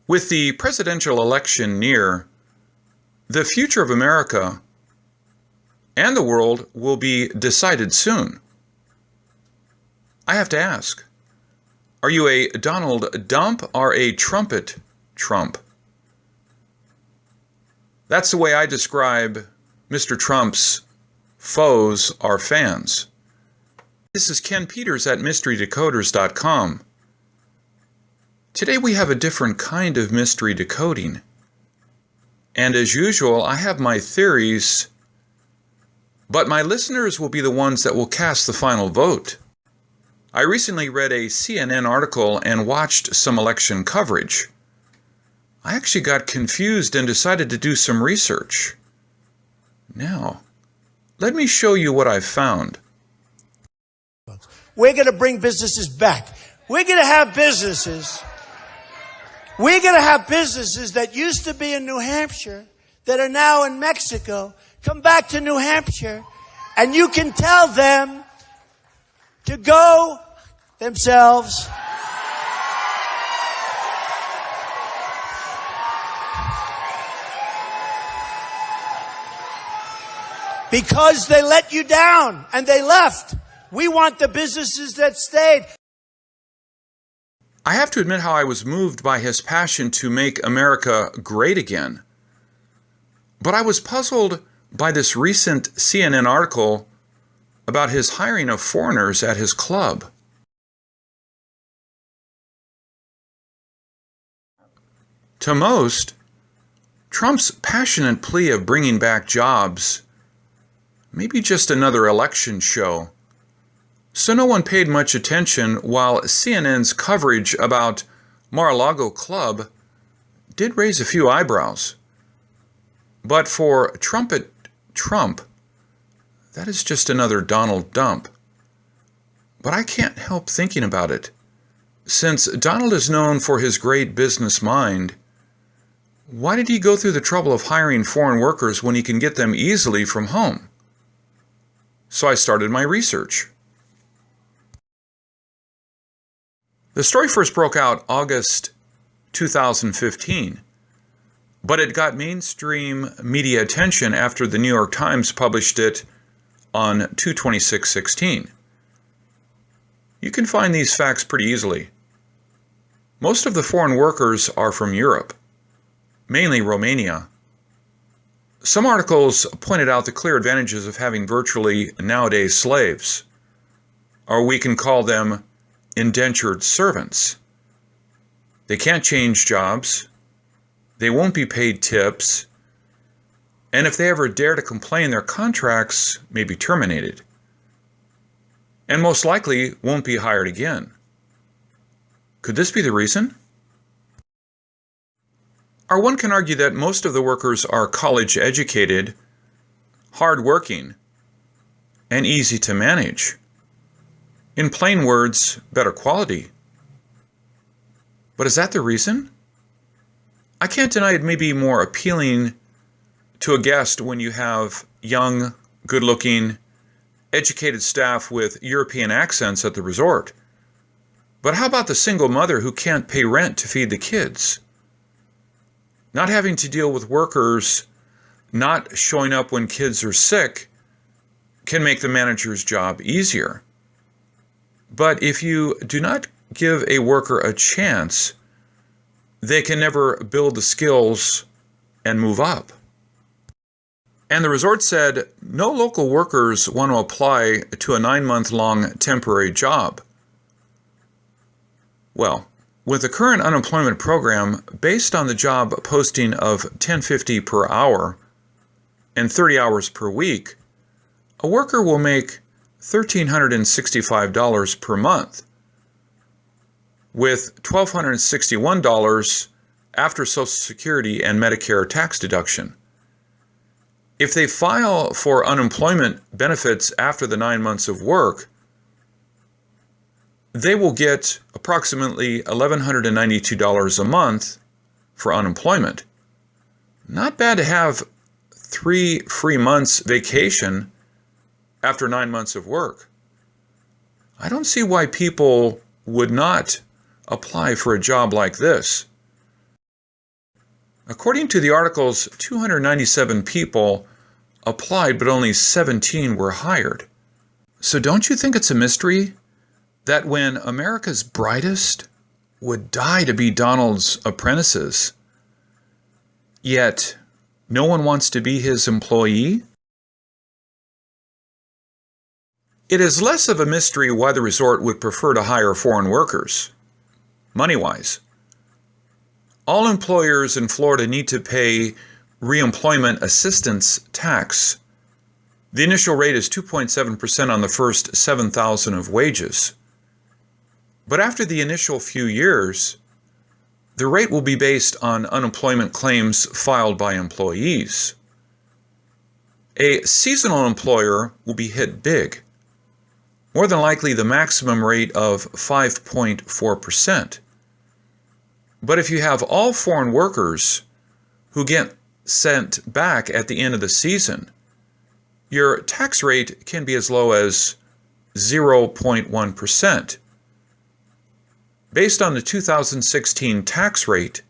With the presidential election near, the future of America and the world will be decided soon. I have to ask, are you a Donald Dump or a Trumpet Trump? That's the way I describe Mr. Trump's foes or fans. This is Ken Peters at mysterydecoders.com. Today we have a different kind of mystery decoding. And as usual, I have my theories, but my listeners will be the ones that will cast the final vote. I recently read a CNN article and watched some election coverage. I actually got confused and decided to do some research. Now, let me show you what I found. We're going to bring businesses back. We're going to have businesses. We're going to have businesses that used to be in New Hampshire that are now in Mexico come back to New Hampshire, and you can tell them to go themselves. Because they let you down and they left. We want the businesses that stayed. I have to admit how I was moved by his passion to make America great again. But I was puzzled by this recent CNN article about his hiring of foreigners at his club. To most, Trump's passionate plea of bringing back jobs may be just another election show. So no one paid much attention, while CNN's coverage about Mar-A-Lago Club did raise a few eyebrows. But for Trumpet Trump, that is just another Donald Dump. But I can't help thinking about it. Since Donald is known for his great business mind, why did he go through the trouble of hiring foreign workers when he can get them easily from home? So I started my research. The story first broke out August 2015, but it got mainstream media attention after the New York Times published it on 2/26/16. You can find these facts pretty easily. Most of the foreign workers are from Europe, mainly Romania. Some articles pointed out the clear advantages of having virtually nowadays slaves, or we can call them indentured servants. They can't change jobs, they won't be paid tips, and if they ever dare to complain, their contracts may be terminated, and most likely won't be hired again. Could this be the reason? Or one can argue that most of the workers are college educated, hard-working, and easy to manage. In plain words, better quality. But is that the reason? I can't deny it may be more appealing to a guest when you have young, good-looking, educated staff with European accents at the resort. But how about the single mother who can't pay rent to feed the kids? Not having to deal with workers not showing up when kids are sick can make the manager's job easier. But if you do not give a worker a chance, they can never build the skills and move up. And the resort said no local workers want to apply to a 9-month-long temporary job. Well, with the current unemployment program, based on the job posting of $10.50 per hour and 30 hours per week, a worker will make $1,365 per month, with $1,261 after Social Security and Medicare tax deduction. If they file for unemployment benefits after the 9 months of work, they will get approximately $1,192 a month for unemployment. Not bad to have 3 free months vacation after 9 months of work. I don't see why people would not apply for a job like this. According to the articles, 297 people applied, but only 17 were hired. So don't you think it's a mystery that when America's brightest would die to be Donald's apprentices, yet no one wants to be his employee? It is less of a mystery why the resort would prefer to hire foreign workers, money-wise. All employers in Florida need to pay reemployment assistance tax. The initial rate is 2.7% on the first $7,000 of wages. But after the initial few years, the rate will be based on unemployment claims filed by employees. A seasonal employer will be hit big, more than likely the maximum rate of 5.4%. But if you have all foreign workers who get sent back at the end of the season, your tax rate can be as low as 0.1%. Based on the 2016 tax rate,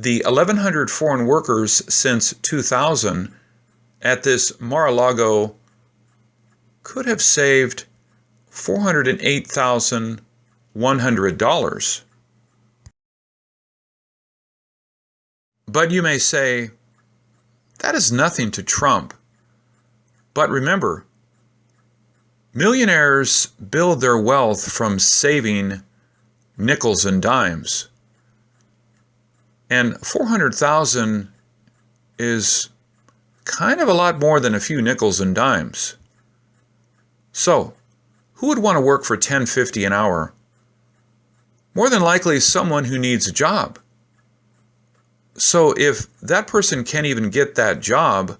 the 1,100 foreign workers since 2000 at this Mar-A-Lago could have saved $408,100. But you may say, that is nothing to Trump. But remember, millionaires build their wealth from saving nickels and dimes. And $400,000 is kind of a lot more than a few nickels and dimes. So, who would want to work for $10.50 an hour? More than likely someone who needs a job. So if that person can't even get that job,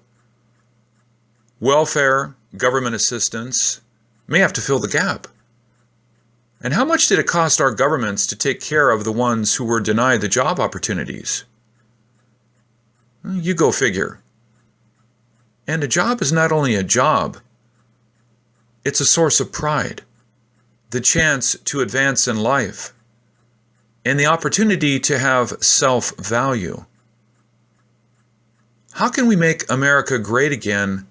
welfare, government assistance may have to fill the gap. And how much did it cost our governments to take care of the ones who were denied the job opportunities? You go figure. And a job is not only a job, it's a source of pride, the chance to advance in life, and the opportunity to have self-value. How can we make America great again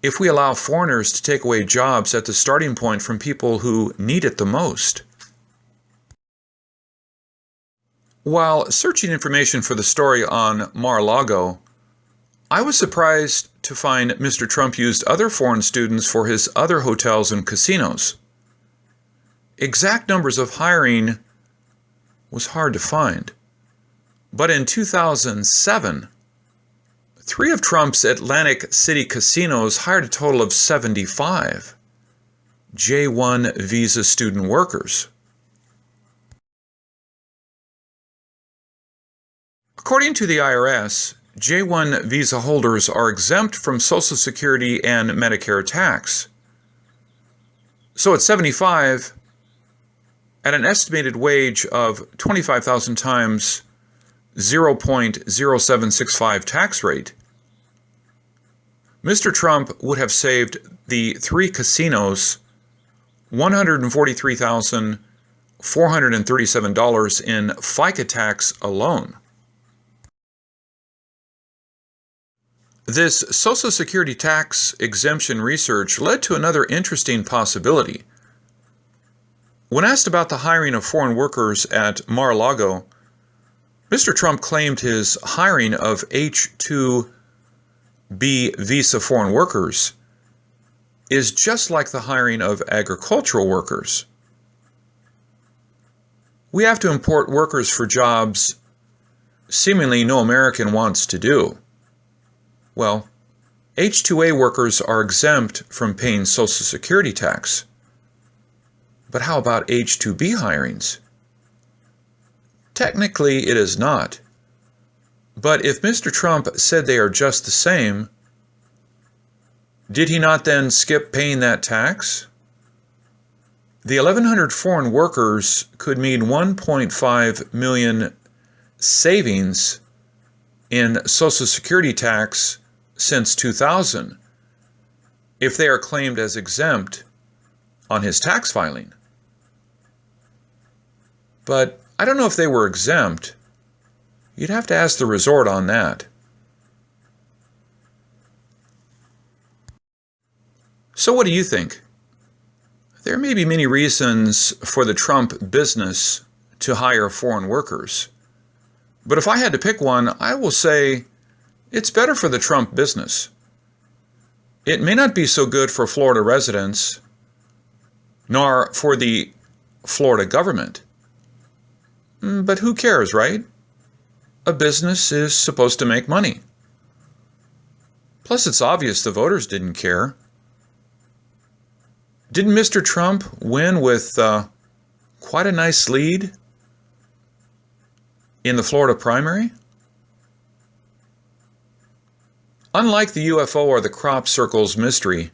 if we allow foreigners to take away jobs at the starting point from people who need it the most? While searching information for the story on Mar-A-Lago, I was surprised to find Mr. Trump used other foreign students for his other hotels and casinos. Exact numbers of hiring was hard to find. But in 2007, 3 of Trump's Atlantic City casinos hired a total of 75 J-1 visa student workers. According to the IRS, J-1 visa holders are exempt from Social Security and Medicare tax. So at 75, at an estimated wage of 25,000 times 0.0765 tax rate, Mr. Trump would have saved the 3 casinos $143,437 in FICA tax alone. This Social Security tax exemption research led to another interesting possibility. When asked about the hiring of foreign workers at Mar-A-Lago, Mr. Trump claimed his hiring of H-2B visa foreign workers is just like the hiring of agricultural workers. We have to import workers for jobs seemingly no American wants to do. Well, H-2A workers are exempt from paying Social Security tax. But how about H-2B hirings? Technically, it is not. But if Mr. Trump said they are just the same, did he not then skip paying that tax? The 1,100 foreign workers could mean 1.5 million savings in Social Security tax since 2000 if they are claimed as exempt on his tax filing. But I don't know if they were exempt. You'd have to ask the resort on that. So what do you think? There may be many reasons for the Trump business to hire foreign workers. But if I had to pick one, I will say it's better for the Trump business. It may not be so good for Florida residents, nor for the Florida government. But who cares, right? A business is supposed to make money. Plus, it's obvious the voters didn't care. Didn't Mr. Trump win with quite a nice lead in the Florida primary? Unlike the UFO or the crop circles mystery,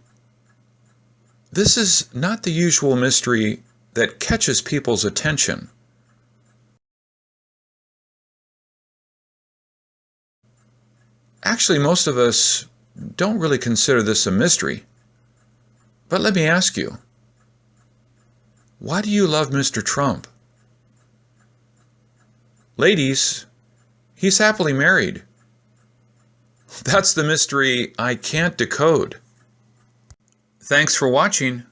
this is not the usual mystery that catches people's attention. Actually, most of us don't really consider this a mystery. But let me ask you, why do you love Mr. Trump? Ladies, he's happily married. That's the mystery I can't decode. Thanks for watching.